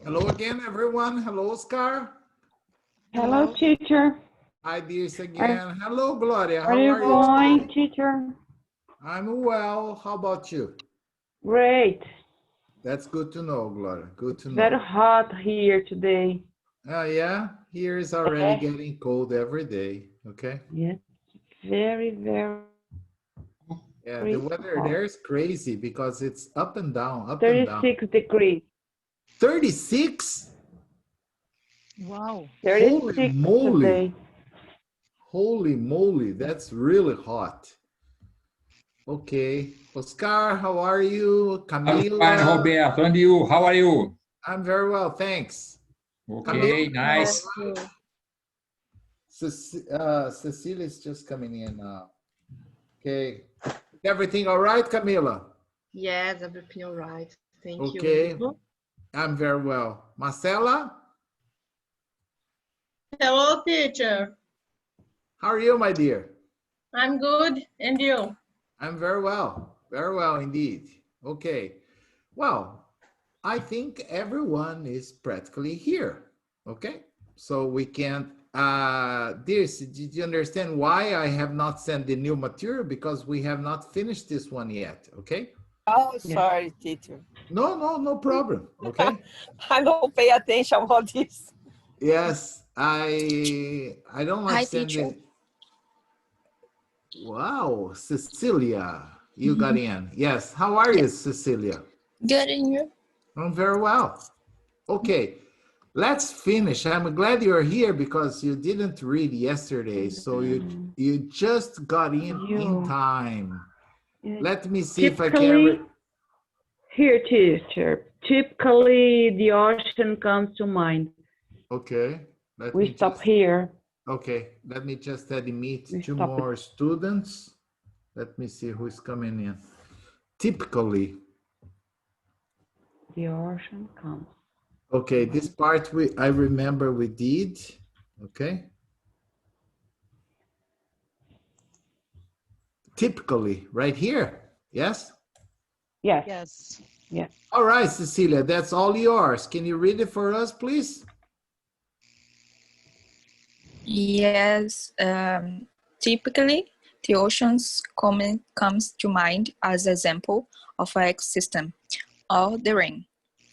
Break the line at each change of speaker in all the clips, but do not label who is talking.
Hello again, everyone. Hello, Oscar.
Hello, teacher.
Hi, dears again. Hello, Gloria.
Are
How
you
are you
going,
today?
teacher?
I'm well. How about you?
Great.
That's good to know, Gloria. Good to
It's very
know.
hot here today.
Oh, yeah. Here is already getting cold every day. Okay.
Yes, very
Yeah, the weather
hot.
there is crazy because it's up and down, up and down.
36 degrees.
36?
Wow.
36
Holy moly.
today.
Holy moly. That's really hot. Okay. Oscar, how are you?
I'm fine,
Camila?
Roberto. And you? How are you?
I'm very well, thanks.
Okay, nice.
Cecilia is just coming in now. Okay. Everything all right, Camila?
Yes, everything all right. Thank
Okay.
you.
I'm very well. Marcela,
Hello, teacher.
how are you, my dear?
I'm good. And you?
I'm very well indeed. Okay. Well, I think everyone is practically here. Okay. So we can, Dirce, did you understand why I have not sent the new material? Because we have not finished this one yet. Okay.
Oh, sorry, teacher.
No problem. Okay.
I don't pay attention about this.
Yes, I don't like
Hi,
sending.
teacher.
Wow, Cecilia, you got in. Yes, how are you, Cecilia?
Good, and you?
I'm very well. Okay, let's finish. I'm glad you're here because you didn't read yesterday, so you just got in time. Let me see if I can.
Here, teacher. Typically, the ocean comes to mind.
Okay,
We stop here.
Okay, let me just admit two more students. Let me see who's coming in. Typically.
The ocean comes.
Okay, this part I remember we did. Okay. Typically, right here. Yes?
Yes.
Yes.
Yes.
All right, Cecilia, that's all yours. Can you read it for us, please?
Yes. Typically, the oceans comes to mind as an example of an ecosystem, or the rain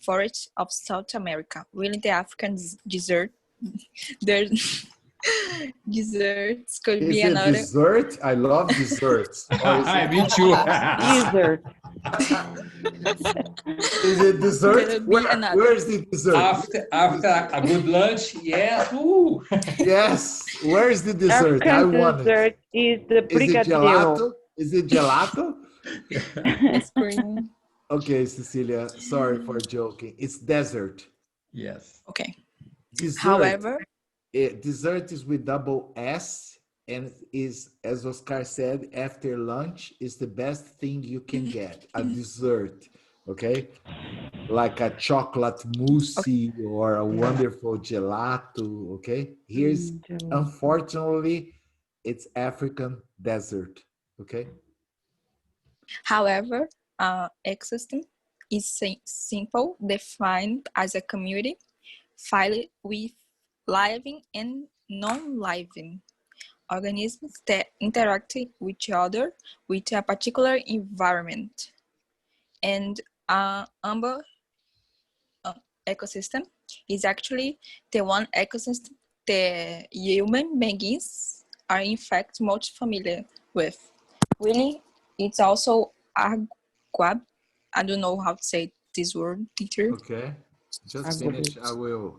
forests of South America. Really, the African desert, their deserts could be
Is it
another.
dessert? I love desserts. Or is it,
Me too.
Dessert.
is it dessert?
Could be another.
Where's the dessert?
After a good lunch, yes. Ooh.
Yes, where's the dessert? I
African
want
dessert is the
it. Is it
brigadeiro.
gelato? Is it gelato?
Ice cream.
Okay, Cecilia, sorry for joking. It's desert.
Yes.
Okay.
Dessert.
However,
Dessert is with double S and is, as Oscar said, after lunch is the best thing you can get, a dessert, okay? Like a chocolate mousse or a wonderful gelato, okay? Here's, unfortunately, it's African desert, okay?
However, ecosystem is simple, defined as a community filled with living and non-living organisms that interact with each other with a particular environment. And umber ecosystem is actually the one ecosystem the human beings are in fact most familiar with. Really, it's also Guab. I don't know how to say this word, teacher.
Okay, just finish. I will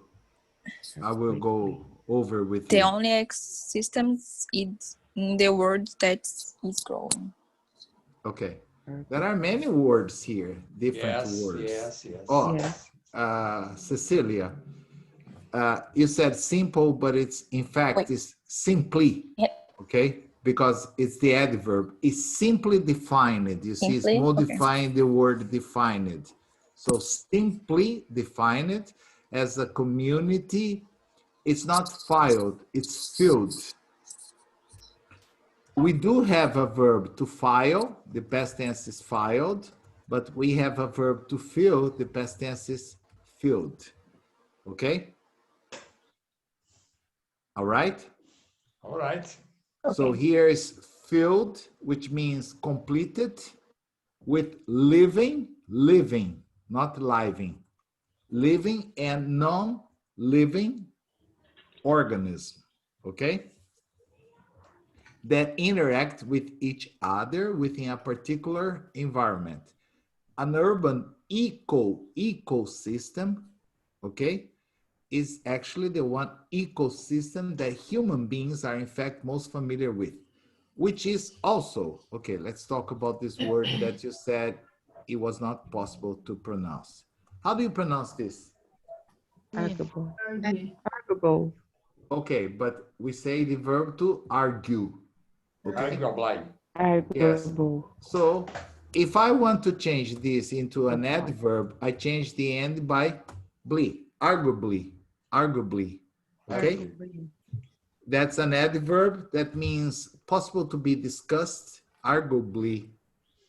go over with
the
you.
only systems is in the world that is growing.
Okay, there are many words here, different words.
Yes.
Oh,
Yeah.
Cecilia, you said simple, but it's in fact it's simply. Okay, because it's the adverb. It's simply defined. You see, it's modifying the word defined. So simply defined as a community. It's not filed, it's filled. We do have a verb to file, the past tense is filed, but we have a verb to fill, the past tense is filled. Okay? All right?
All right.
So here is filled, which means completed, with living, not living. Living and non-living organism, okay? That interact with each other within a particular environment. An urban ecosystem, okay, is actually the one ecosystem that human beings are in fact most familiar with, which is also, okay, let's talk about this word that you said it was not possible to pronounce. How do you pronounce this?
Arguable. Arguable.
Okay, but we say the verb to argue, okay?
Arguably.
Yes.
Arguable.
So if I want to change this into an adverb, I change the end by bly, arguably, okay? That's an adverb that means possible to be discussed, arguably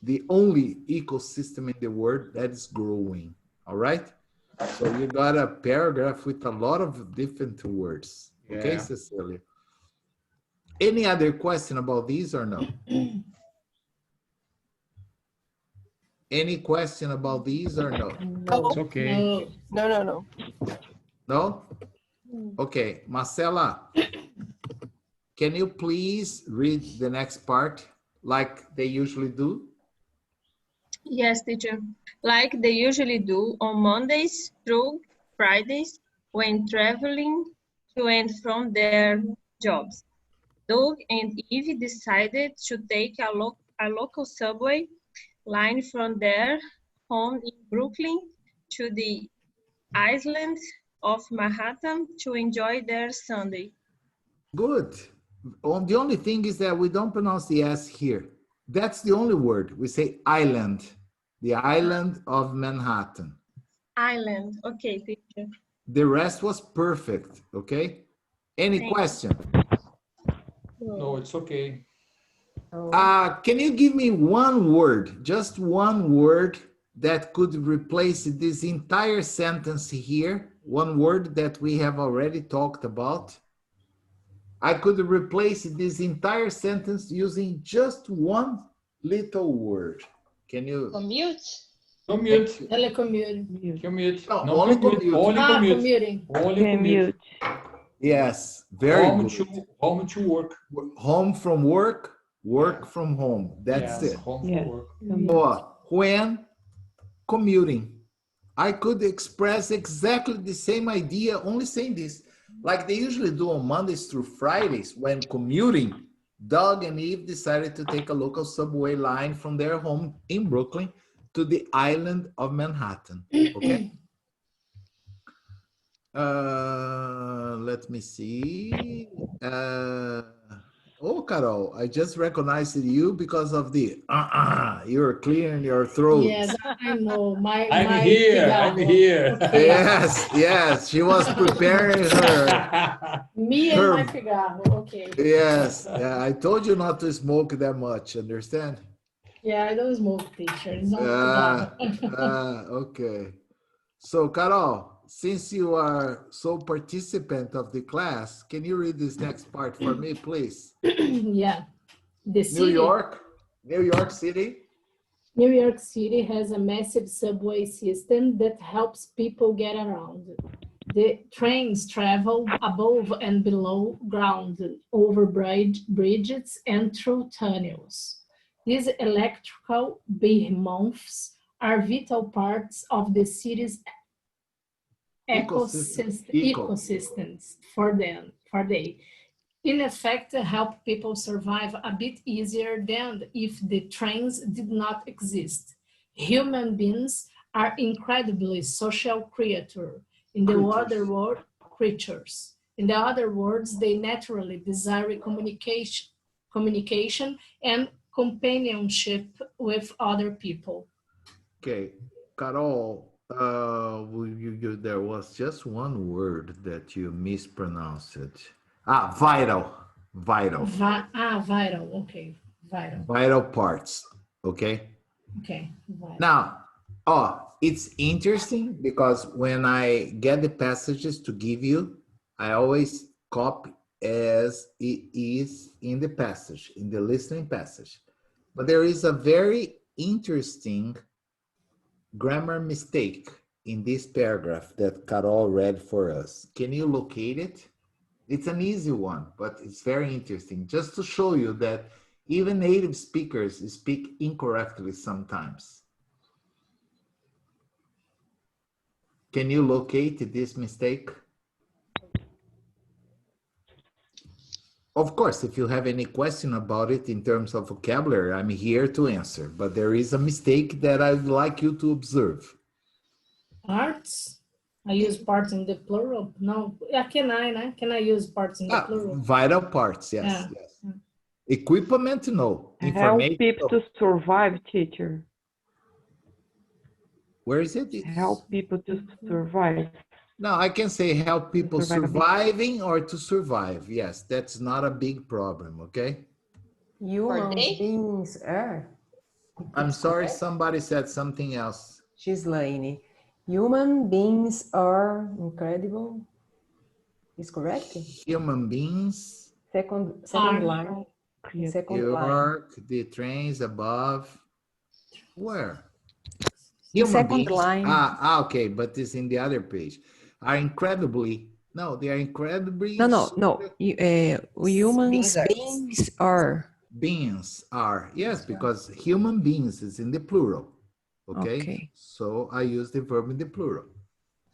the only ecosystem in the world that is growing, all right? So you got a paragraph with a lot of different words, okay,
Yeah.
Cecilia? Any other question about these or no? Any question about these or no?
It's okay.
No.
No? Okay, Marcela, can you please read the next part like they usually do?
Yes, teacher. Like they usually do on Mondays through Fridays when traveling to and from their jobs. Doug and Eve decided to take a local subway line from their home in Brooklyn to the island of Manhattan to enjoy their Sunday.
Good. The only thing is that we don't pronounce the S here. That's the only word. We say island, the island of Manhattan.
Island. Okay, teacher.
The rest was perfect, okay? Any
Thank you.
question?
No, it's okay.
Can you give me one word, just one word that could replace this entire sentence here? One word that we have already talked about. I could replace this entire sentence using just one little word. Can you?
Commute?
Commute.
Telecommute.
Commute.
No,
Not
only
commute.
commute.
Only commute.
Commuting.
Only commute.
Yes, very
Home
good.
home to work.
Home from work, work from home. That's
Yes,
it.
home
Yeah.
from work.
Or when commuting, I could express exactly the same idea, only saying this. Like they usually do on Mondays through Fridays when commuting, Doug and Eve decided to take a local subway line from their home in Brooklyn to the island of Manhattan, okay? Let me see. Oh, Carol, I just recognized you because of the you're clearing your throat.
Yes, I know.
I'm
My
here. I'm
cigarro.
here.
Okay.
Yes, she was preparing her.
Me and
Her-
my cigarro. Okay.
Yes, yeah, I told you not to smoke that much, understand?
Yeah, I don't smoke, teacher. It's not cigarro.
Okay. So, Carol, since you are so participant of the class, can you read this next part for me, please?
Yeah. The
New
city,
New York City.
New York City has a massive subway system that helps people get around. The trains travel above and below ground, over bridges and through tunnels. These electrical behemoths are vital parts of the city's ecosystems for they in effect help people survive a bit easier than if the trains did not exist. Human beings are incredibly social creatures. In the other words, they naturally desire communication and companionship with other people.
Okay, Carol, there was just one word that you mispronounced. Vital.
Vital. Okay, vital.
Vital parts. Okay.
Okay, vital.
Now, It's interesting because when I get the passages to give you, I always copy as it is in the passage, in the listening passage. But there is a very interesting grammar mistake in this paragraph that Carol read for us. Can you locate it? It's an easy one, but it's very interesting. Just to show you that even native speakers speak incorrectly sometimes. Can you locate this mistake? Of course, if you have any question about it in terms of vocabulary, I'm here to answer. But there is a mistake that I would like you to observe.
Parts? I use parts in the plural? No, can I? Can I use parts in the plural?
Vital parts, yes.
Yeah.
Yes. Equipment, no.
Help
Information,
people
no.
to survive, teacher.
Where is it?
Help people to survive.
No, I can say help people surviving or to survive. Yes, that's not a big problem, okay?
Human beings are.
I'm sorry, somebody said something else.
Gislaine. Human beings are incredible. Is correct?
Human beings.
Second line. Second line.
York, the trains above. Where?
The second line.
Okay, but it's in the other page. Are incredibly, no, they are incredibly.
No. Human beings are.
Beings are, yes, because human beings is in the plural. Okay? So I use the verb in the plural.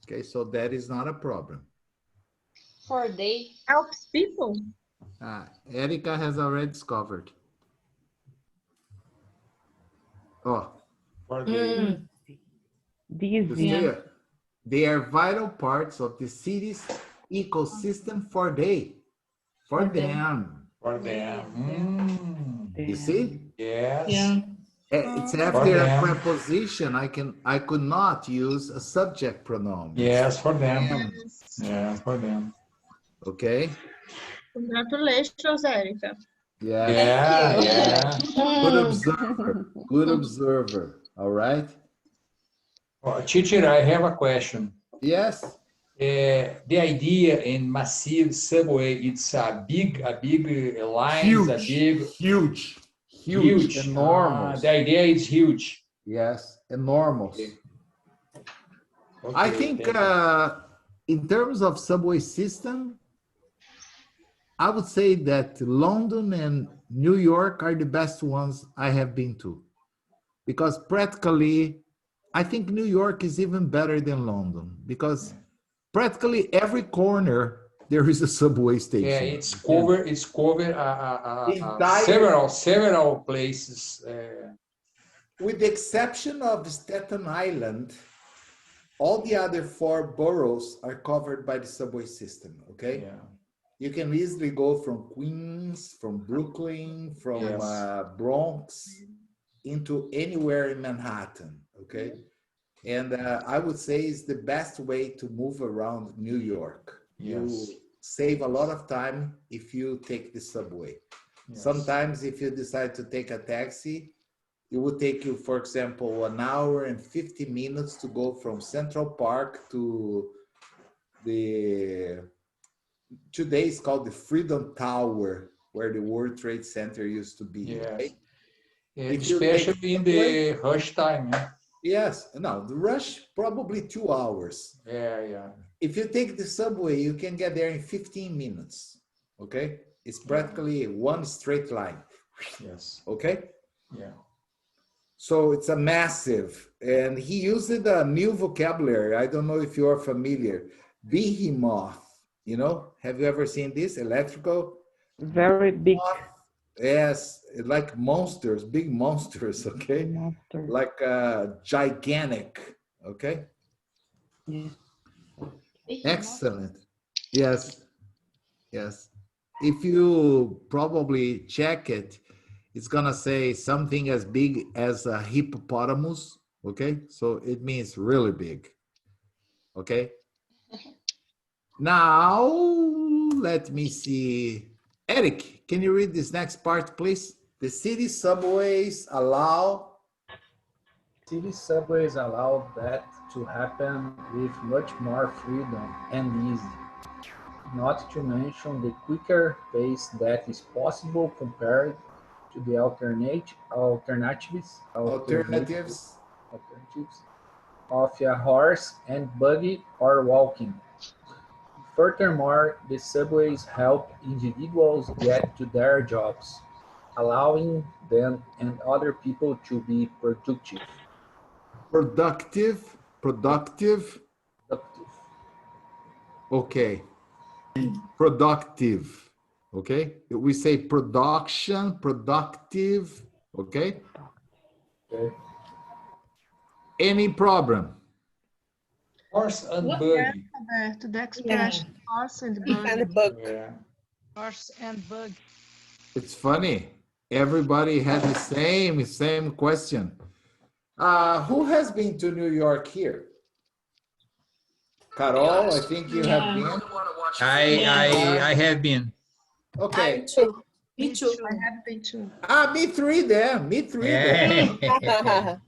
Okay, so that is not a problem.
For they helps people.
Erica has already discovered. Oh.
For they.
They are vital parts of the city's ecosystem for them. For them. You see?
Yes.
Yeah.
It's after a preposition. I could not use a subject pronoun.
Yes, for them. Yes, for them.
Okay.
Congratulations, Erica.
Yeah. Good observer. Good observer. All right.
Teacher, I have a question.
Yes.
The idea in massive subway, it's a big line,
huge, enormous.
The idea is huge.
Yes, enormous.
Okay.
I think in terms of subway system, I would say that London and New York are the best ones I have been to, because practically, I think New York is even better than London, because practically every corner there is a subway station.
Yeah, it's covered several places.
With the exception of Staten Island, all the other 4 boroughs are covered by the subway system, okay?
Yeah.
You can easily go from Queens, from Brooklyn, from Bronx, into anywhere in Manhattan, okay? And I would say it's the best way to move around New York.
Yes.
You save a lot of time if you take the subway.
Yes.
Sometimes if you decide to take a taxi, it would take you, for example, 1 hour and 50 minutes to go from Central Park to today it's called the Freedom Tower, where the World Trade Center used to be.
Yes.
Right?
Especially in the rush time.
Yes, no, the rush, probably 2 hours.
Yeah.
If you take the subway, you can get there in 15 minutes, okay? It's practically one straight line.
Yes.
Okay?
Yeah.
So it's a massive, and he used a new vocabulary. I don't know if you are familiar. Behemoth, you know? Have you ever seen this? Electrical?
Very big.
Yes, like monsters, big monsters, okay?
Monster.
Like gigantic, okay?
Yeah.
Excellent. Yes. If you probably check it, it's gonna say something as big as a hippopotamus, okay? So it means really big, okay? Now, let me see. Eric, can you read this next part, please? The city subways allow
City subways allow that to happen with much more freedom and ease. Not to mention the quicker pace that is possible compared to the alternatives of a horse and buggy or walking. Furthermore, the subways help individuals get to their jobs, allowing them and other people to be productive.
Productive.
Productive.
Okay. Productive. Okay. We say production, productive. Okay.
Okay.
Any problem?
Horse and
Yes,
buggy.
Alberto, the expression horse and bug.
And bug.
Yeah.
Horse and bug.
It's funny. Everybody had the same question. Who has been to New York here? Carol, I think you have been.
I have been.
Okay.
Me too. I have been too.
Me three then. Me three then.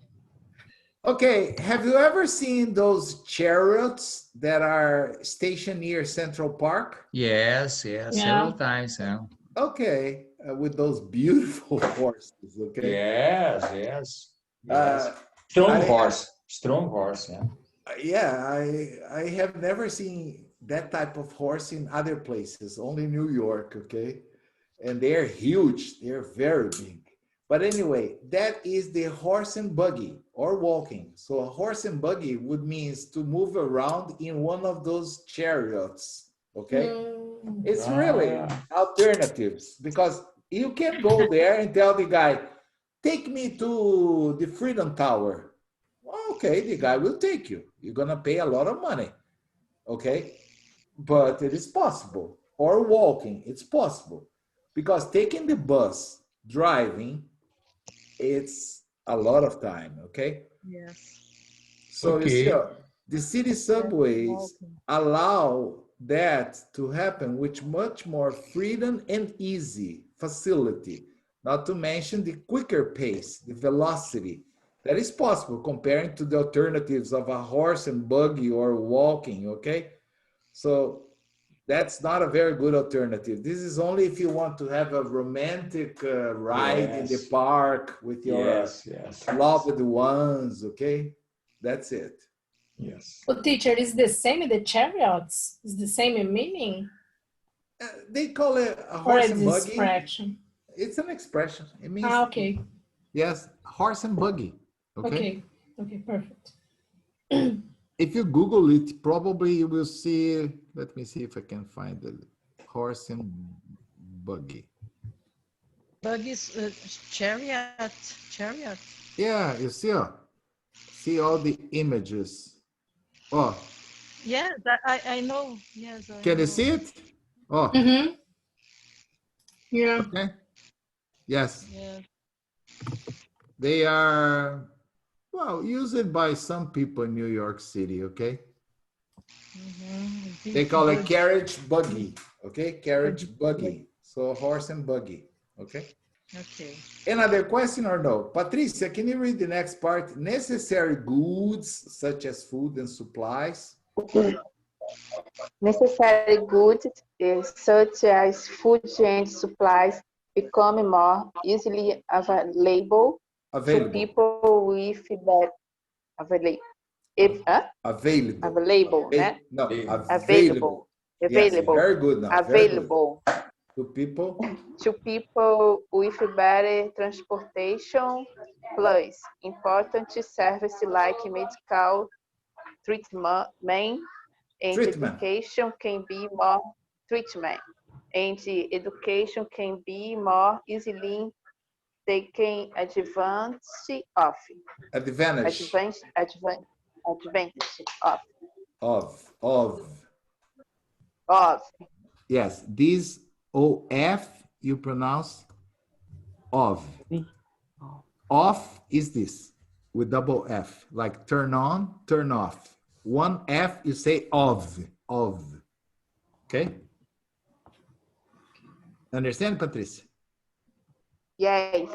Okay. Have you ever seen those chariots that are stationed near Central Park?
Yes, several times. Yeah.
Okay. With those beautiful horses. Okay.
Yes. Strong horse. Yeah.
Yeah, I have never seen that type of horse in other places, only New York, okay? And they're huge, they're very big. But anyway, that is the horse and buggy or walking. So a horse and buggy would means to move around in one of those chariots, okay? It's really alternatives because you can go there and tell the guy, take me to the Freedom Tower. Okay, the guy will take you. You're gonna pay a lot of money, okay? But it is possible. Or walking, it's possible. Because taking the bus, driving, it's a lot of time, okay?
Yes.
So you see, the city subways allow that to happen with much more freedom and easy facility, not to mention the quicker pace, the velocity. That is possible comparing to the alternatives of a horse and buggy or walking, okay? So that's not a very good alternative. This is only if you want to have a romantic ride in the park with your loved ones, okay? That's it.
Yes.
Well, teacher, is the same in the chariots? Is the same in meaning?
They call it a horse and buggy.
Expression?
It's an expression. It means
okay.
Yes, horse and buggy.
Okay, perfect.
If you Google it, probably you will see, let me see if I can find the horse and buggy.
Buggy is chariot.
Yeah, you see all the images. Oh.
Yes, I know. Yes.
Can you see it? Oh.
Yeah.
Okay. Yes.
Yeah.
They are, well, used by some people in New York City, okay? They call it carriage buggy, okay? Carriage buggy. So horse and buggy, okay?
Okay.
Another question or no? Patricia, can you read the next part? Necessary goods such as food and supplies.
Necessary goods such as food and supplies become more easily available to people with that available. Available, né?
No,
available.
Yes, very good now.
Available.
Good. To
people with better transportation, plus important service like medical treatment and education can be more easily taken advantage of.
Yes, this OF you pronounce of. Off is this with double F, like turn on, turn off. One F you say of. Okay? Understand, Patricia?
Yes.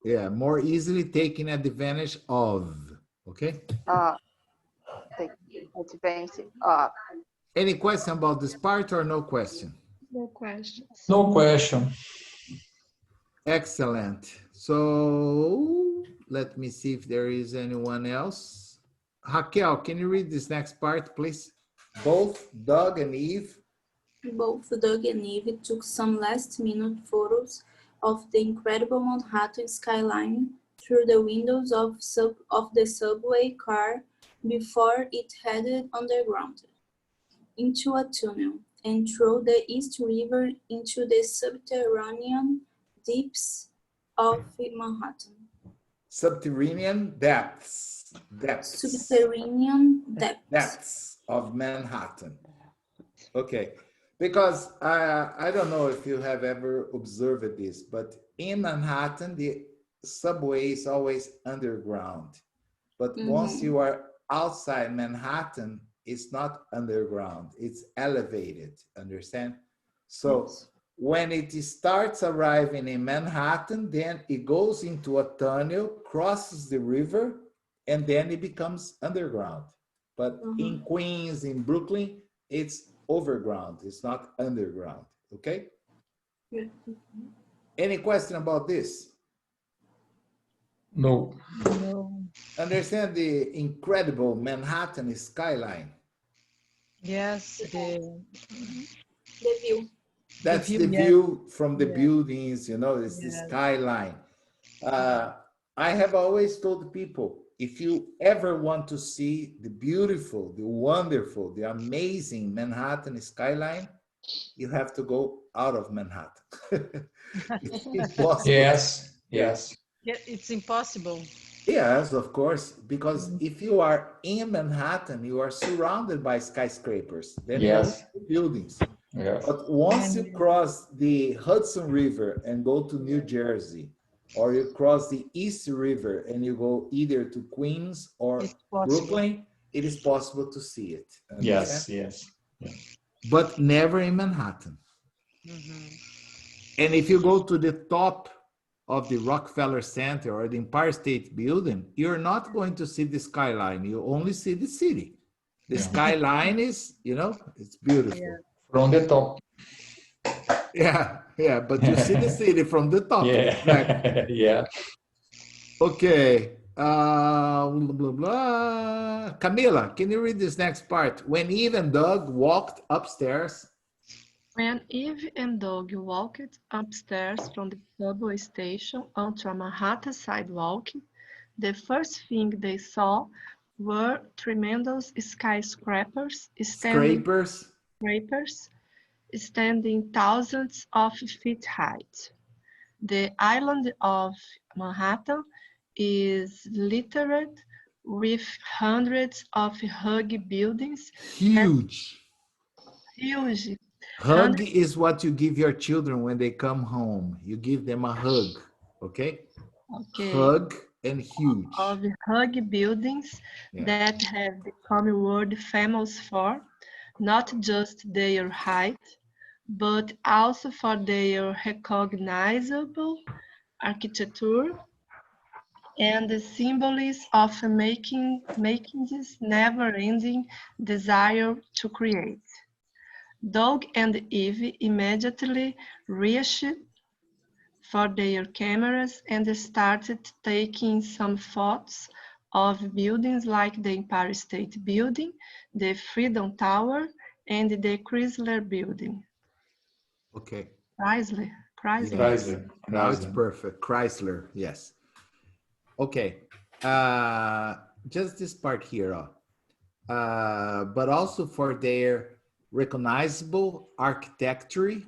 Yeah, more easily taking advantage of. Okay.
Take advantage of.
Any question about this part or no question?
No questions.
No question.
Excellent. So let me see if there is anyone else. Raquel, can you read this next part, please? Both Doug and Eve.
Both Doug and Eve took some last-minute photos of the incredible Manhattan skyline through the windows of the subway car before it headed underground into a tunnel and through the East River into the subterranean deeps of Manhattan.
Subterranean depths.
Subterranean depths.
Depths of Manhattan. Okay, because I don't know if you have ever observed this, but in Manhattan, the subway is always underground. But once you are outside Manhattan, it's not underground, it's elevated, understand? So when it starts arriving in Manhattan, then it goes into a tunnel, crosses the river, and then it becomes underground. But in Queens, in Brooklyn, it's overground, it's not underground, okay? Any question about this?
No.
No.
Understand the incredible Manhattan skyline?
Yes, the
view.
That's the
yeah.
view from the buildings, you know, it's the skyline. I have always told people, if you ever want to see the beautiful, the wonderful, the amazing Manhattan skyline, you have to go out of Manhattan. It's impossible.
Yes, yes.
Yeah, it's impossible.
Yes, of course, because if you are in Manhattan, you are surrounded by skyscrapers, then you have buildings.
Yes.
But once you cross the Hudson River and go to New Jersey, or you cross the East River and you go either to Queens or Brooklyn, it is possible to see it.
Yes, yes.
But never in Manhattan. And if you go to the top of the Rockefeller Center or the Empire State Building, you're not going to see the skyline. You only see the city. The skyline is, you know, it's beautiful.
Yeah.
From the top.
Yeah, yeah, but you see the city from the top.
Yeah,
Exactly.
yeah.
Okay. Blah, blah, blah. Camila, can you read this next part? When Eve and Doug walked upstairs.
When Eve and Doug walked upstairs from the subway station onto a Manhattan sidewalk, the first thing they saw were tremendous skyscrapers standing thousands of feet high. The island of Manhattan is littered with hundreds of hug buildings.
Huge.
Huge.
Hug is what you give your children when they come home. You give them a hug, okay?
Okay.
Hug and huge.
Of hug buildings that have become world famous for not just their height, but also for their recognizable architecture and the symbols of making this never-ending desire to create. Doug and Eve immediately reached for their cameras and started taking some photos of buildings like the Empire State Building, the Freedom Tower, and the Chrysler Building.
Okay.
Chrysler.
Yes. Now it's perfect. Chrysler, yes. Okay. Just this part here. But also for their recognizable architecture.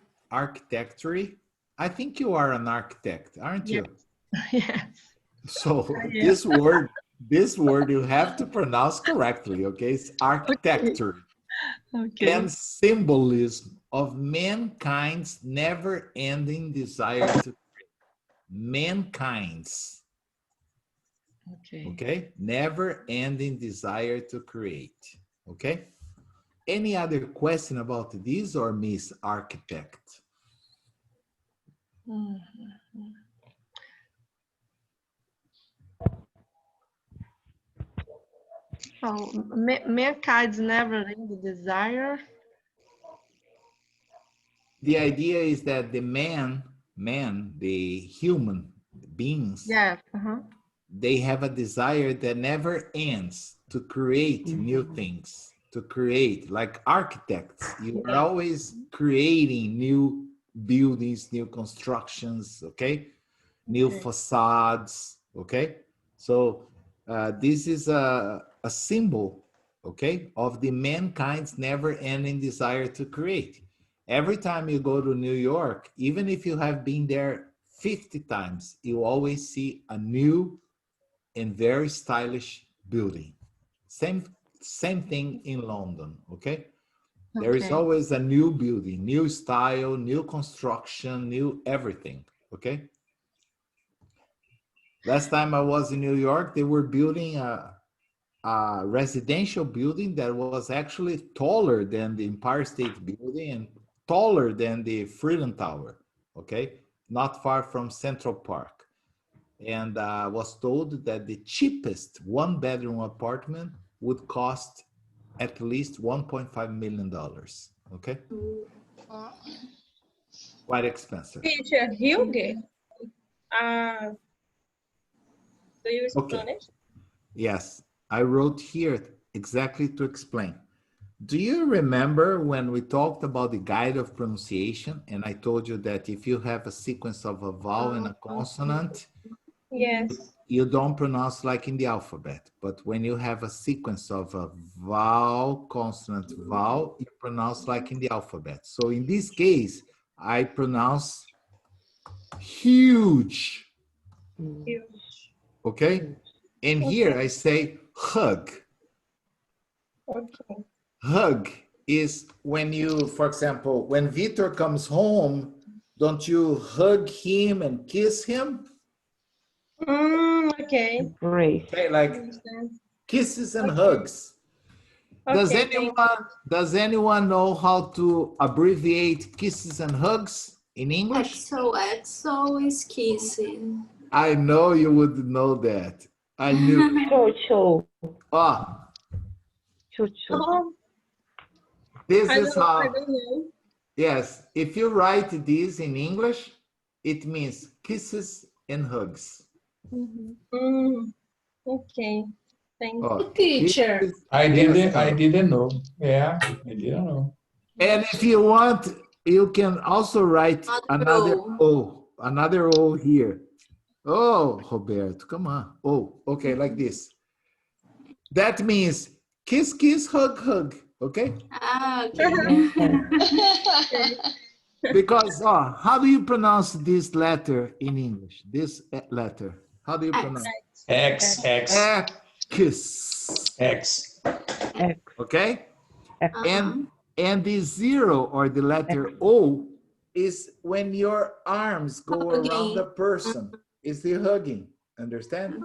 I think you are an architect, aren't you?
Yes.
So this word you have to pronounce correctly, okay? It's architecture.
Okay.
And symbolism of mankind's never-ending desire to create. Mankind's. Okay? Never-ending desire to create. Okay? Any other question about this or Miss Architect?
So mankind's never-ending desire.
The idea is that the the human beings,
Yes.
they have a desire that never ends to create new things, to create, like architects. You are always creating new buildings, new constructions, okay? New facades, okay? So this is a symbol, okay, of the mankind's never-ending desire to create. Every time you go to New York, even if you have been there 50 times, you always see a new and very stylish building. Same thing in London, okay? There is always a new building, new style, new construction, new everything, okay? Last time I was in New York, they were building a residential building that was actually taller than the Empire State Building and taller than the Freedom Tower, okay? Not far from Central Park. And I was told that the cheapest one-bedroom apartment would cost at least $1.5 million, okay? Quite expensive.
Teacher Hugo, do you speak
Okay.
Spanish?
Yes, I wrote here exactly to explain. Do you remember when we talked about the guide of pronunciation and I told you that if you have a sequence of a vowel and a consonant,
Yes.
you don't pronounce like in the alphabet, but when you have a sequence of a vowel, consonant, vowel, you pronounce like in the alphabet. So in this case, I pronounce huge.
Huge.
Okay? And here I say hug.
Okay.
Hug is when you, for example, when Victor comes home, don't you hug him and kiss him?
Okay.
Great.
Okay, like kisses and hugs.
Okay,
Does anyone know how to abbreviate kisses and hugs in English?
XOXO is kissing.
I know you would know that. I knew.
Cho.
Ah,
Oh,
this
I
is
don't
how.
know.
Yes, if you write this in English, it means kisses and hugs.
Okay, thank
Oh,
you.
Teacher.
I
Yes,
didn't know. Yeah, I didn't know.
and if you want, you can also write another O, another O here. Oh, Roberto, come on. Oh, okay, like this. That means kiss, kiss, hug, hug. Okay? Because how do you pronounce this letter in English? This letter. How do you pronounce it?
X.
X. Okay? And the zero or the letter O is when your arms go around the person. It's the hugging. Understand?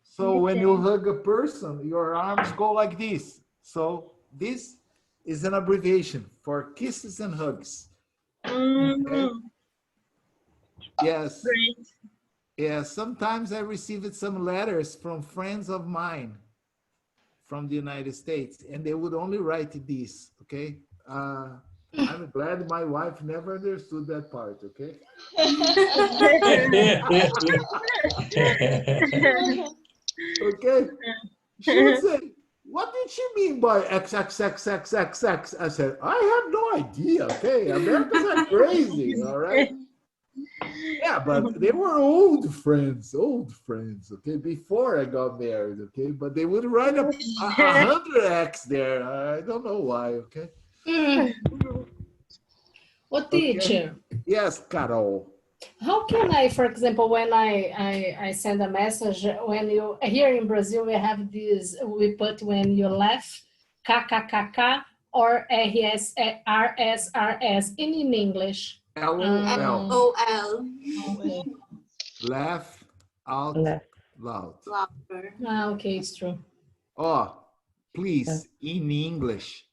So when you hug a person, your arms go like this. So this is an abbreviation for kisses and hugs. Okay? Yes.
Great.
Yeah, sometimes I received some letters from friends of mine from the United States, and they would only write this, okay? I'm glad my wife never understood that part, okay? Okay? She would say, what did she mean by XXXXXX? I said, I have no idea, okay? Americans are crazy, all right? Yeah, but they were old friends, okay? Before I got married, okay? But they would write a 100X there. I don't know why, okay?
What teacher?
Yes, Carol.
How can I, for example, when I send a message, when you, here in Brazil, we have this, we put when you laugh, KKKK or RSRS in English.
LOL.
Okay.
Laugh out loud.
Okay, it's true.
Oh, please, in English,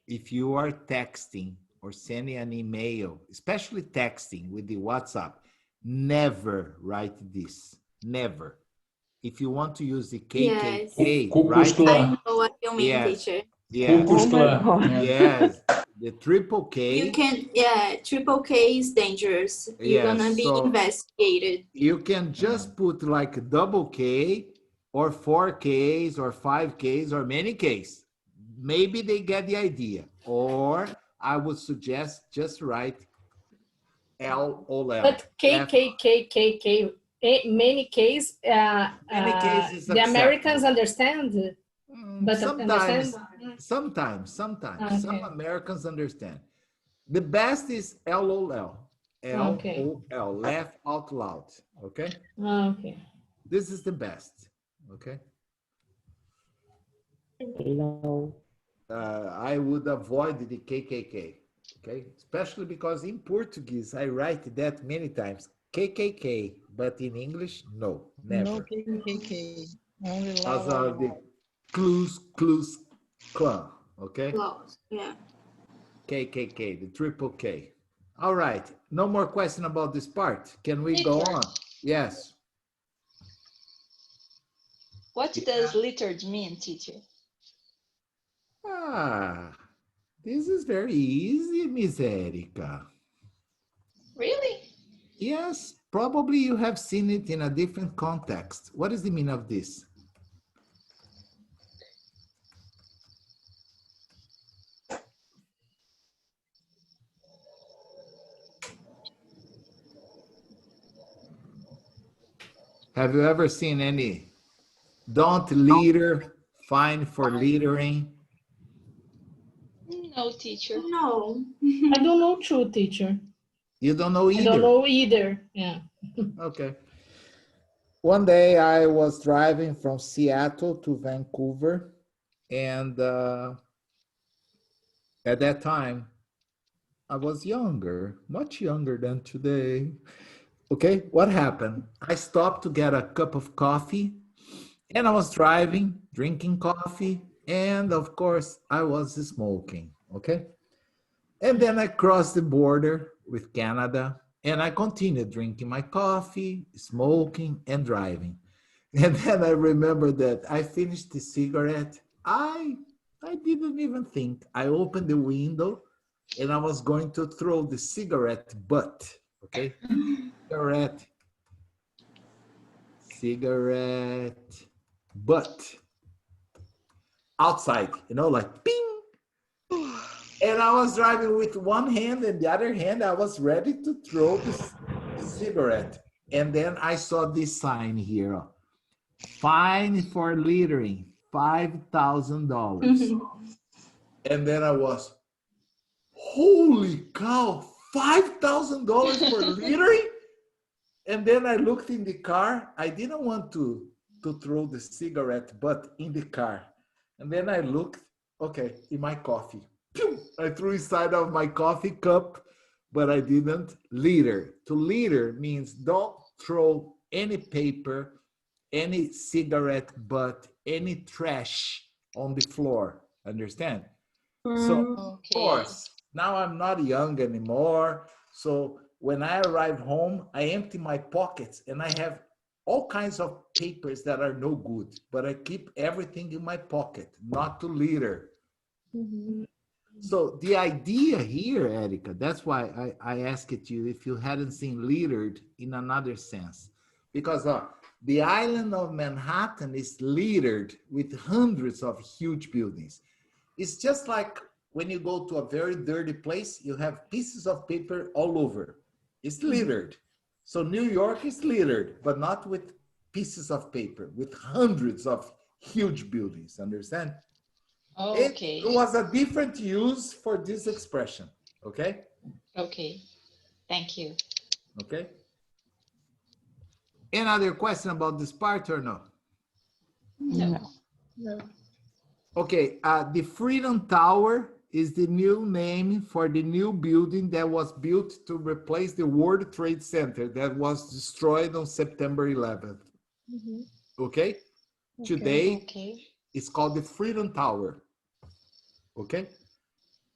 if you are texting or sending an email, especially texting with the WhatsApp, never write this. Never. if you want to use the
Yes.
KKK,
Ku Klux
right?
I
Klan.
know what you mean,
Yes.
teacher.
Yes.
Ku Klux
Oh my
Klan.
God.
Yeah.
Yes. The triple K.
You can, yeah, triple K is dangerous. You're gonna
Yes.
be
So
investigated.
you can just put like double K or 4Ks or 5Ks or many Ks. Maybe they get the idea. Or I would suggest just write LOL.
But many cases,
Many cases
the Americans
acceptable.
understand, but
Sometimes,
understand.
sometimes. Some
Okay.
Americans understand. The best is LOL.
Okay.
LOL, laugh out loud. Okay?
Okay.
This is the best. Okay?
No.
I would avoid the KKK. Okay? Especially because in Portuguese, I write that many times. KKK, but in English, no, never.
No KKK. Only
Because
la, la,
of the Klux Klan. Okay?
Close, yeah.
KKK, the triple K. All right. No more question about this part. Can we go
Teacher.
on? Yes.
What does littered mean, teacher?
Ah, this is very easy, Miss Erica.
Really?
Yes, probably you have seen it in a different context. What is the meaning of this? Have you ever seen any don't litter, fine for littering?
No, teacher.
No.
I don't know too, teacher.
You don't know
I
either?
don't know either. Yeah.
Okay. One day I was driving from Seattle to Vancouver, and at that time, I was younger, much younger than today. Okay, what happened? I stopped to get a cup of coffee, and I was driving, drinking coffee, and of course, I was smoking. Okay, and then I crossed the border with Canada, and I continued drinking my coffee, smoking, and driving. And then I remember that I finished the cigarette. I didn't even think. I opened the window and I was going to throw the cigarette butt. Okay? Cigarette butt outside, like ping. And I was driving with one hand and the other hand, I was ready to throw the cigarette. And then I saw this sign here. Fine for littering, $5,000. And then I was, holy cow, $5,000 for littering? And then I looked in the car. I didn't want to throw the cigarette butt in the car. And then I looked, okay, in my coffee. Pew! I threw inside of my coffee cup, but I didn't litter. To litter means don't throw any paper, any cigarette butt, any trash on the floor. Understand? So, of course, now I'm not young anymore. So when I arrive home, I empty my pockets and I have all kinds of papers that are no good, but I keep everything in my pocket, not to litter. So the idea here, Erica, that's why I asked you if you hadn't seen littered in another sense. Because the island of Manhattan is littered with hundreds of huge buildings. It's just like when you go to a very dirty place, you have pieces of paper all over. It's littered. So New York is littered, but not with pieces of paper, with hundreds of huge buildings, understand?
Okay.
It was a different use for this expression, okay?
Okay. Thank you.
Okay. Any other question about this part or no?
No. No.
Okay, the Freedom Tower is the new name for the new building that was built to replace the World Trade Center that was destroyed on September 11th. Okay? Today, it's called the Freedom Tower. Okay?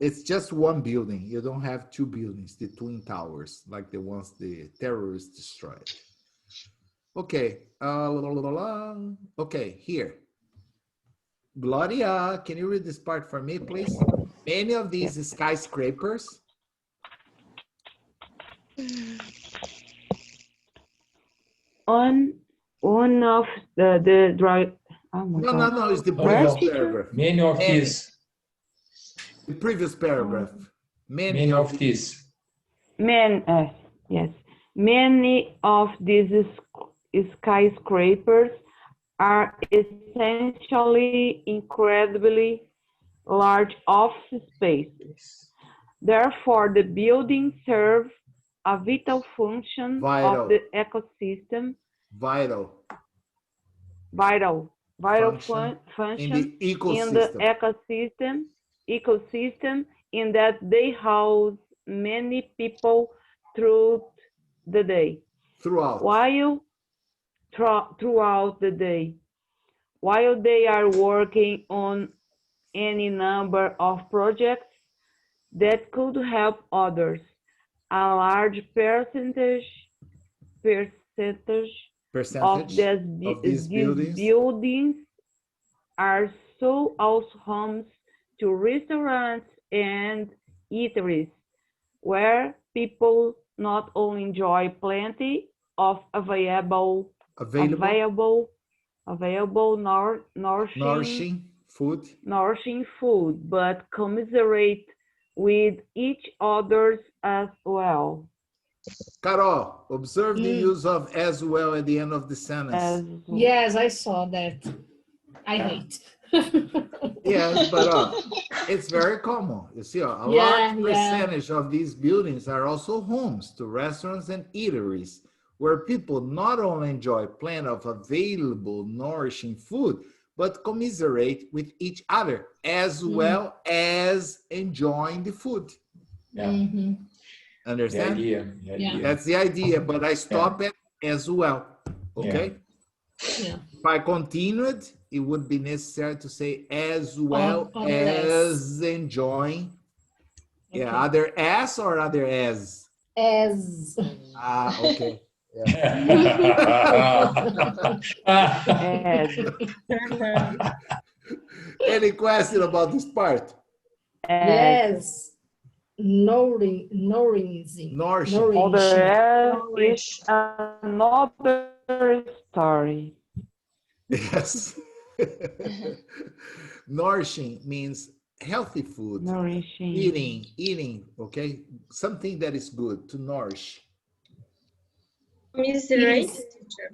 It's just one building. You don't have two buildings, the Twin Towers, like the ones the terrorists destroyed. Okay, Okay, here. Gloria, can you read this part for me, please? Many of these skyscrapers.
One of the drive. Oh my
No,
God.
no, no, it's the
No,
previous
no.
paragraph.
Many of these.
The previous paragraph.
Many of these.
Yes. Many of these skyscrapers are essentially incredibly large office spaces. Therefore, the buildings serve a vital function of the ecosystem.
Vital
function
in the
in the ecosystem in that they house many people throughout the day. Throughout the day, while they are working on any number of projects that could help others, a large percentage of these buildings are so also homes to restaurants and eateries where people not only enjoy plenty of available
nourishing
food, but commiserate with each other as well.
Carol, observe the use of as well at the end of the sentence.
Yes, I saw that. I hate.
Yes, but it's very common. You see, a large percentage of these buildings are also homes to restaurants and eateries where people not only enjoy plenty of available nourishing food, but commiserate with each other as well as enjoying the food.
Yeah.
Understand?
The idea.
That's the idea, but I stop it as well. Okay?
Yeah.
If I continued, it would be necessary to say as well as enjoying. Okay. Yeah, other as or other as?
As.
Ah, okay. Any question about this part?
Yes. Nourishing.
Is another story.
Yes. Nourishing means healthy food. Eating, okay? Something that is good, to nourish.
Commiserate, teacher.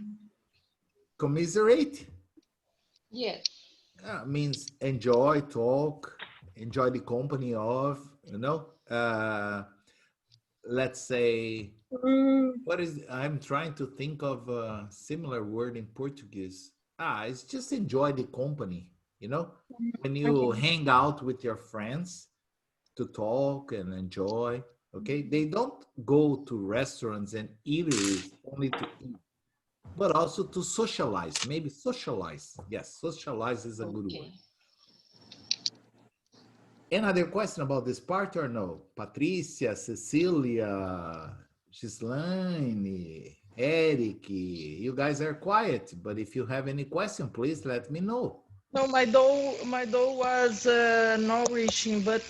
Commiserate?
Yes.
Means enjoy, talk, enjoy the company of, you know? Let's say, I'm trying to think of a similar word in Portuguese. It's just enjoy the company, you know? When you hang out with your friends to talk and enjoy, okay? They don't go to restaurants and eateries only to eat, but also to socialize, maybe socialize. Yes, socialize is a good word. Any other question about this part or no? Patricia, Cecilia, Gislaine, Eric, you guys are quiet, but if you have any question, please let me know.
No, my dough was nourishing, but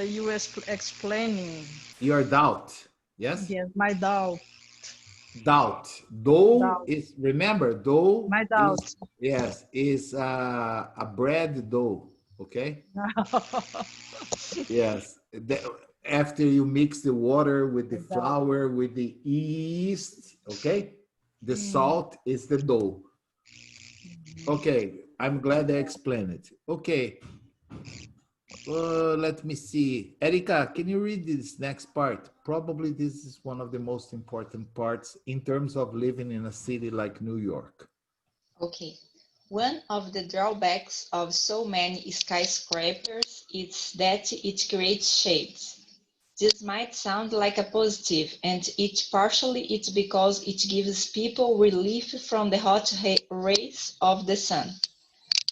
you were explaining.
Your doubt, yes?
Yes, my doubt.
Dough is, remember, dough
My doubt.
is a bread dough, okay? Yes. After you mix the water with the flour, with the yeast, okay? The salt is the dough. Okay, I'm glad I explained it. Okay. Let me see. Erika, can you read this next part? Probably this is one of the most important parts in terms of living in a city like New York.
Okay. One of the drawbacks of so many skyscrapers is that it creates shades. This might sound like a positive, and partially it's because it gives people relief from the hot rays of the sun.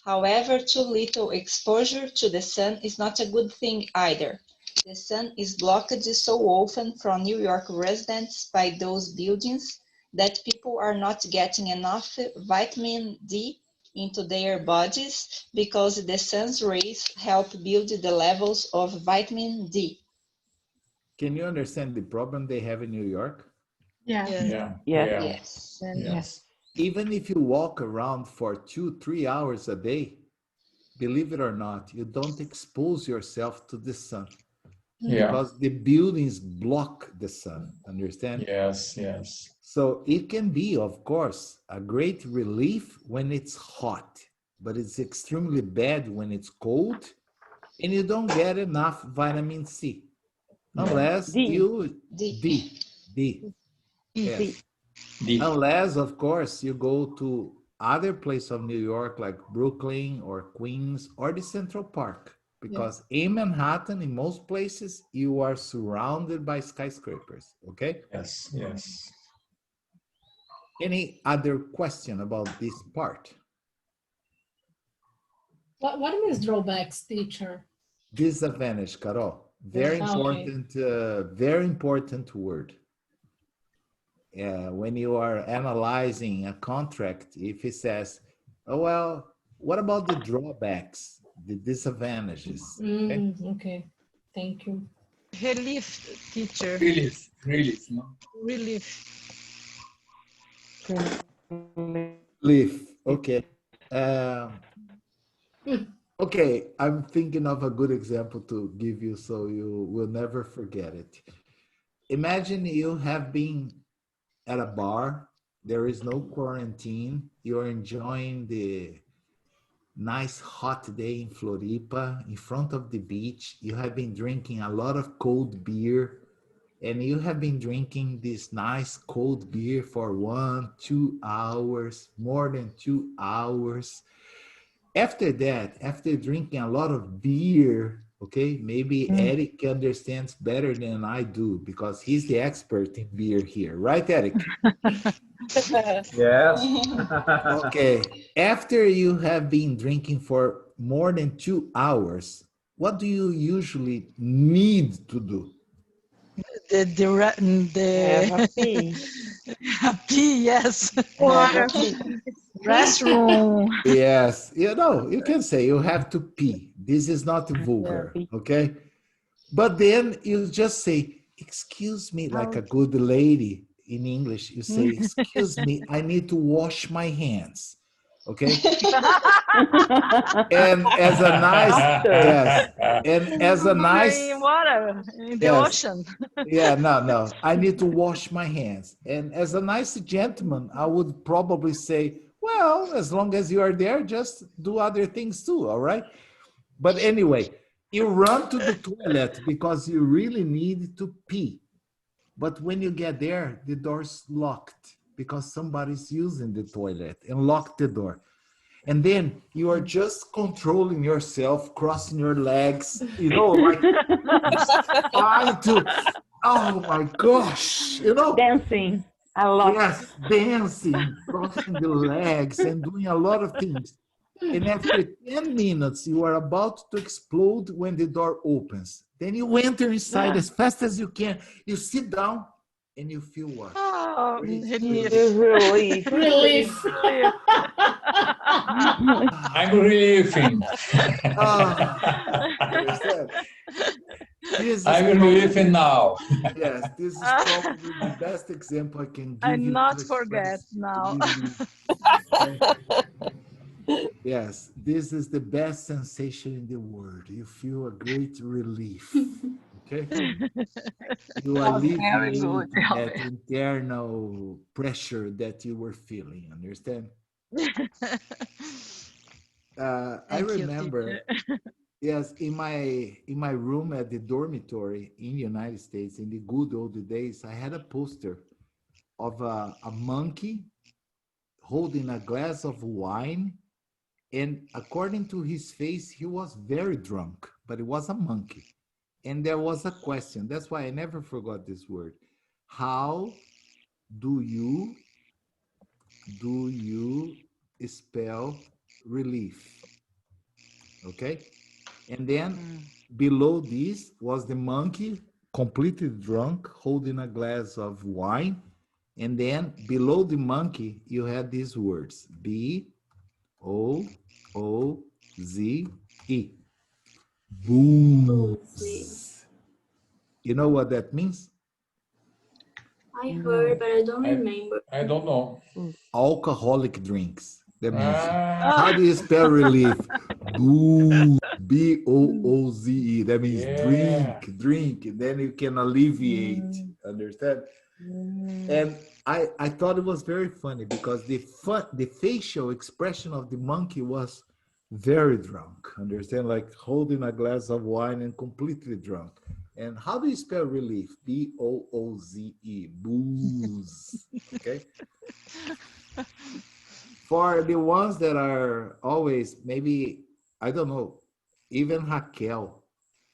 However, too little exposure to the sun is not a good thing either. The sun is blocked so often from New York residents by those buildings that people are not getting enough vitamin D into their bodies because the sun's rays help build the levels of vitamin D.
Can you understand the problem they have in New York?
Yeah.
Yes.
Yes.
Even if you walk around for 2-3 hours a day, believe it or not, you don't expose yourself to the sun.
Yeah.
Because the buildings block the sun, understand?
Yes, yes.
So it can be, of course, a great relief when it's hot, but it's extremely bad when it's cold and you don't get enough vitamin C. Unless you D. Yes. Unless, of course, you go to other place of New York like Brooklyn or Queens or the Central Park. Because in Manhattan, in most places, you are surrounded by skyscrapers, okay?
Yes, yes.
Any other question about this part?
What means drawbacks, teacher?
Disadvantage, Carol. Very important word. When you are analyzing a contract, if it says, oh, well, what about the drawbacks, the disadvantages?
Okay, thank you.
Relief, teacher.
Relief, no?
Relief.
Relief, okay. Okay, I'm thinking of a good example to give you so you will never forget it. Imagine you have been at a bar, there is no quarantine, you're enjoying the nice hot day in Floripa in front of the beach, you have been drinking a lot of cold beer, and you have been drinking this nice cold beer for 1-2 hours, more than 2 hours. After that, after drinking a lot of beer, okay, maybe Eric understands better than I do because he's the expert in beer here, right, Eric?
Yes.
Okay, after you have been drinking for more than 2 hours, what do you usually need to do?
Pee, yes.
Water.
Restroom.
Yes, you know, you can say you have to pee. This is not vulgar, okay? But then you just say, excuse me, like a good lady in English, you say, excuse me, I need to wash my hands, okay? And as a nice, yes, and as a nice,
In water, in the
yes.
ocean.
Yeah, no, I need to wash my hands. And as a nice gentleman, I would probably say, well, as long as you are there, just do other things too, all right? But anyway, you run to the toilet because you really need to pee. But when you get there, the door's locked because somebody's using the toilet and locked the door. And then you are just controlling yourself, crossing your legs, you know, like trying to, oh my gosh, you know.
Dancing a lot.
Yes, dancing, crossing the legs and doing a lot of things. And after 10 minutes, you are about to explode when the door opens. Then you enter inside as fast as you can. You sit down and you feel what?
Oh, relief.
Relief.
I'm relieving.
Understand?
I'm relieving now.
Yes, this is probably the best example I can give
I
you.
not forget now.
Yes, this is the best sensation in the world. You feel a great relief. Okay? You alleviate that internal pressure that you were feeling, understand? I remember, yes, in my room at the dormitory in the United States, in the good old days, I had a poster of a monkey holding a glass of wine. And according to his face, he was very drunk, but it was a monkey. And there was a question. That's why I never forgot this word. How do you spell relief? Okay. And then below this was the monkey, completely drunk, holding a glass of wine. And then below the monkey, you had these words, B-O-O-Z-E. Booze. You know what that means?
I heard, but I don't remember.
I don't know.
Alcoholic drinks. That means, how do you spell relief? Booze. B-O-O-Z-E. That means drink. And then you can alleviate. Understand? And I thought it was very funny because the facial expression of the monkey was very drunk. Understand? Like holding a glass of wine and completely drunk. And how do you spell relief? B-O-O-Z-E. Booze. Okay? For the ones that are always, maybe, I don't know, even Raquel,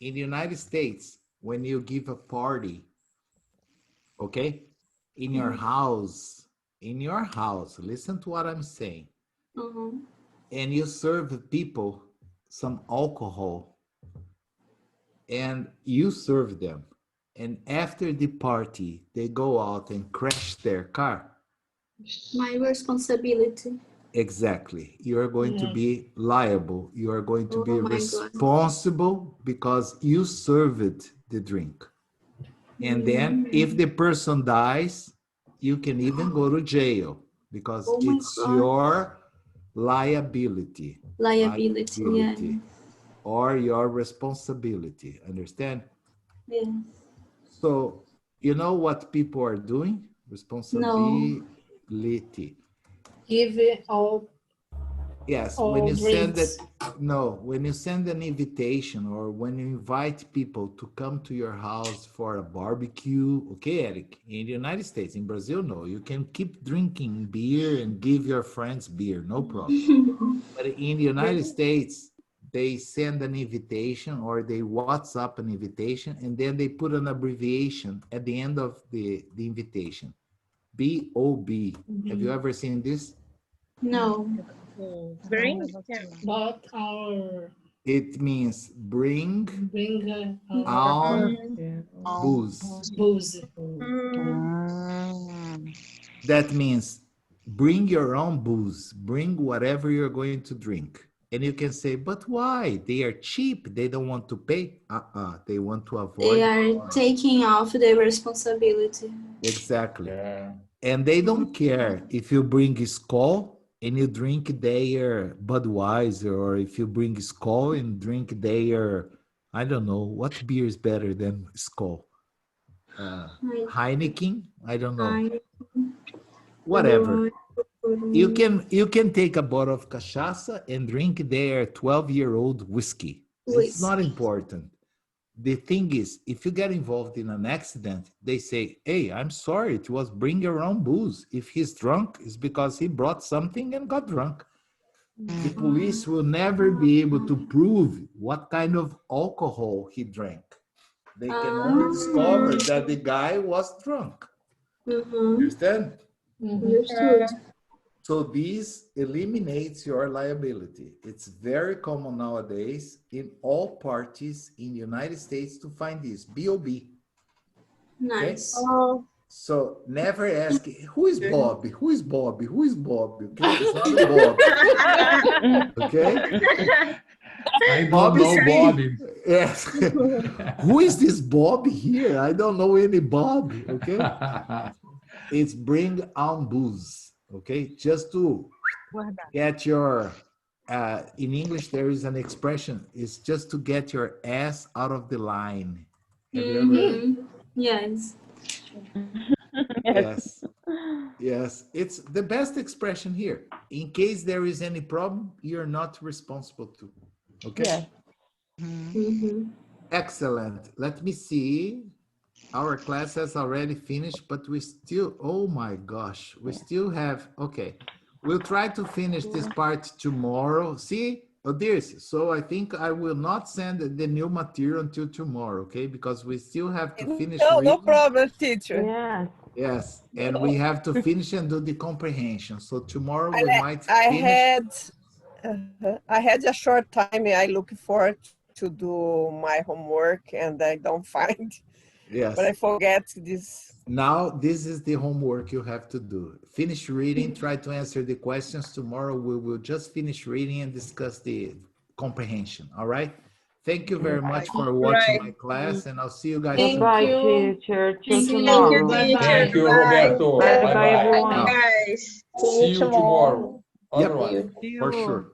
in the United States, when you give a party, okay, in your house, listen to what I'm saying, and you serve people some alcohol, and you serve them, and after the party, they go out and crash their car.
My responsibility.
Exactly. You are going to be liable. You are going to be responsible because you served the drink. And then if the person dies, you can even go to jail because it's your liability.
Liability, yeah.
Or your responsibility. Understand?
Yeah.
So, you know what people are doing? Responsibility.
Give it all.
Yes,
all
when you
drinks.
when you send an invitation or when you invite people to come to your house for a barbecue, okay, Eric, in the United States, in Brazil, no, you can keep drinking beer and give your friends beer, no problem. But in the United States, they send an invitation or they WhatsApp an invitation and then they put an abbreviation at the end of the invitation. B-O-B. Have you ever seen this?
No.
Bring.
But our
It means bring booze.
booze.
That means bring your own booze. Bring whatever you're going to drink. And you can say, but why? They are cheap. They don't want to pay. They want to avoid.
They are taking off their responsibility.
Exactly. And they don't care if you bring Skol and you drink their Budweiser, or if you bring Skol and drink their, I don't know, what beer is better than Skol? Heineken? I don't know. Whatever. You can take a bottle of cachaça and drink their 12-year-old whiskey. It's not important. The thing is, if you get involved in an accident, they say, hey, I'm sorry, it was bring your own booze. If he's drunk, it's because he brought something and got drunk. The police will never be able to prove what kind of alcohol he drank. They can only discover that the guy was drunk. Understand?
Understood.
So this eliminates your liability. It's very common nowadays in all parties in the United States to find this, B-O-B.
Nice.
Okay? So never ask, who is Bobby? Who is Bobby? Who is Bobby? Okay, it's not a Bob. Okay?
I don't know Bobby.
Yes. Who is this Bobby here? I don't know any Bob. Okay? It's bring on booze. Okay, just to get your, in English, there is an expression, it's just to get your ass out of the line. Have you ever?
Yes.
Yes. Yes, it's the best expression here. In case there is any problem, you're not responsible to. Okay? Excellent. Let me see. Our class has already finished, but we still, oh my gosh, we still have, okay. We'll try to finish this part tomorrow. See, Odirce, so I think I will not send the new material until tomorrow, okay? Because we still have to finish
No,
reading.
no problem, teacher.
Yes.
Yes, and we have to finish and do the comprehension. So tomorrow we might
I
finish.
I had a short time. I look forward to do my homework and I don't find.
Yes.
But I forget this.
Now, this is the homework you have to do. Finish reading, try to answer the questions. Tomorrow, we will just finish reading and discuss the comprehension, all right? Thank you very much for watching my class, and I'll see you guys
Goodbye,
tomorrow.
teacher. Till
Thank you.
tomorrow.
Bye-bye.
Thank you,
Bye.
Roberto.
Bye,
Bye bye.
everyone.
Guys.
See you tomorrow.
Yep,
Otherwise.
for sure.